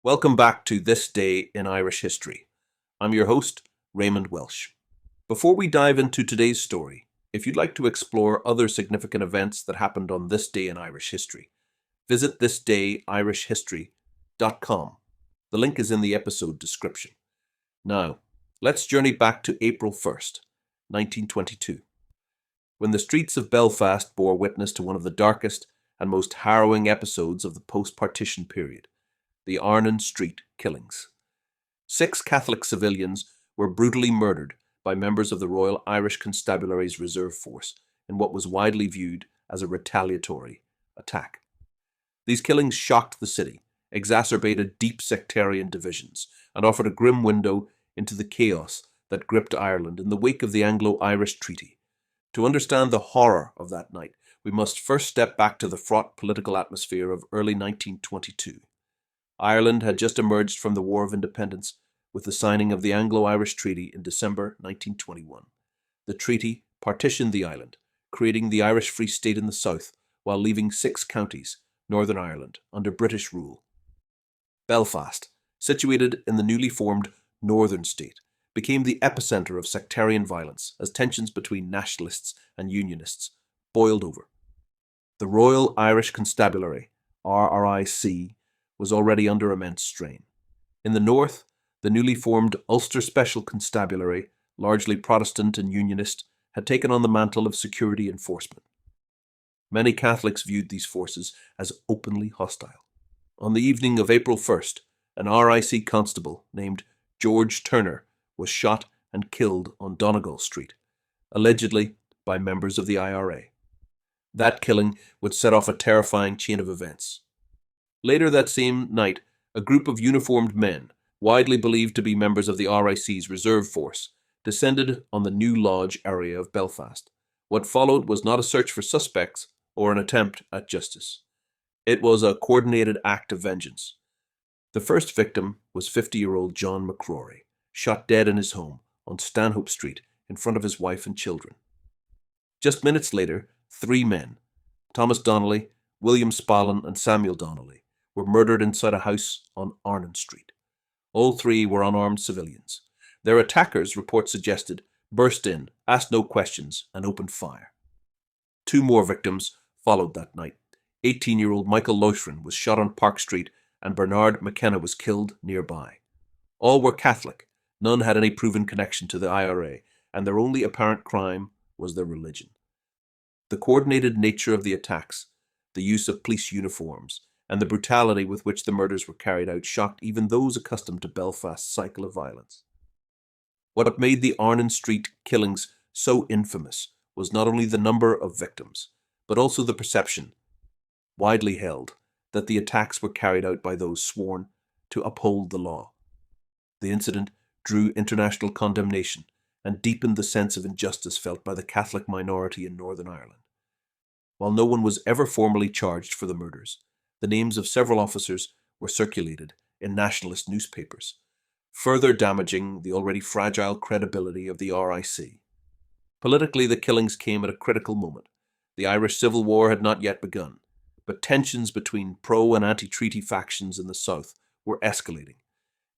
Welcome back to This Day in Irish History. I'm your host, Raymond Welsh. Before we dive into today's story, if you'd like to explore other significant events that happened on this day in Irish history, visit thisdayirishhistory.com. The link is in the episode description. Now, let's journey back to April 1st, 1922, when the streets of Belfast bore witness to one of the darkest and most harrowing episodes of the post-partition period, the Arnon Street killings. 6 Catholic civilians were brutally murdered by members of the Royal Irish Constabulary's reserve force in what was widely viewed as a retaliatory attack. These killings shocked the city, exacerbated deep sectarian divisions, and offered a grim window into the chaos that gripped Ireland in the wake of the Anglo-Irish Treaty. To understand the horror of that night, we must first step back to the fraught political atmosphere of early 1922. Ireland had just emerged from the War of Independence with the signing of the Anglo-Irish Treaty in December 1921. The treaty partitioned the island, creating the Irish Free State in the south while leaving 6 counties, Northern Ireland, under British rule. Belfast, situated in the newly formed Northern State, became the epicenter of sectarian violence as tensions between nationalists and unionists boiled over. The Royal Irish Constabulary, RRIC, was already under immense strain. In the north, the newly formed Ulster Special Constabulary, largely Protestant and Unionist, had taken on the mantle of security enforcement. Many Catholics viewed these forces as openly hostile. On the evening of April 1st, an RIC constable named George Turner was shot and killed on Donegal Street, allegedly by members of the IRA. That killing would set off a terrifying chain of events. Later that same night, a group of uniformed men, widely believed to be members of the RIC's reserve force, descended on the New Lodge area of Belfast. What followed was not a search for suspects or an attempt at justice. It was a coordinated act of vengeance. The first victim was 50-year-old John McCrory, shot dead in his home on Stanhope Street in front of his wife and children. Just minutes later, 3 men, Thomas Donnelly, William Spallin, and Samuel Donnelly, were murdered inside a house on Arnon Street. All 3 were unarmed civilians. Their attackers, reports suggested, burst in, asked no questions, and opened fire. 2 more victims followed that night. 18-year-old Michael Loughran was shot on Park Street, and Bernard McKenna was killed nearby. All were Catholic. None had any proven connection to the IRA, and their only apparent crime was their religion. The coordinated nature of the attacks, the use of police uniforms, and the brutality with which the murders were carried out shocked even those accustomed to Belfast's cycle of violence. What made the Arnon Street killings so infamous was not only the number of victims, but also the perception, widely held, that the attacks were carried out by those sworn to uphold the law. The incident drew international condemnation and deepened the sense of injustice felt by the Catholic minority in Northern Ireland. While no one was ever formally charged for the murders, the names of several officers were circulated in nationalist newspapers, further damaging the already fragile credibility of the RIC. Politically, the killings came at a critical moment. The Irish Civil War had not yet begun, but tensions between pro- and anti-treaty factions in the south were escalating.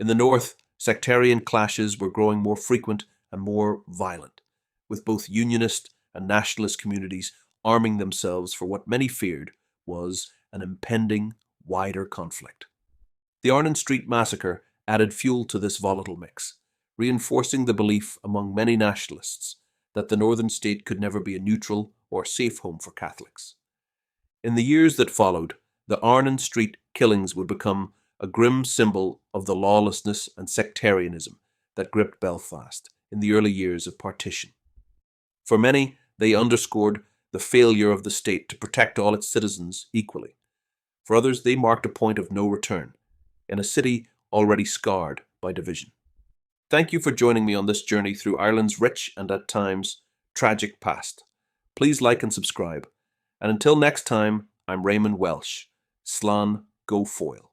In the north, sectarian clashes were growing more frequent and more violent, with both unionist and nationalist communities arming themselves for what many feared was an impending, wider conflict. The Arnon Street massacre added fuel to this volatile mix, reinforcing the belief among many nationalists that the northern state could never be a neutral or safe home for Catholics. In the years that followed, the Arnon Street killings would become a grim symbol of the lawlessness and sectarianism that gripped Belfast in the early years of partition. For many, they underscored the failure of the state to protect all its citizens equally. For others, they marked a point of no return in a city already scarred by division. Thank you for joining me on this journey through Ireland's rich and at times tragic past. Please like and subscribe. And until next time, I'm Raymond Welsh. Slán go Foil.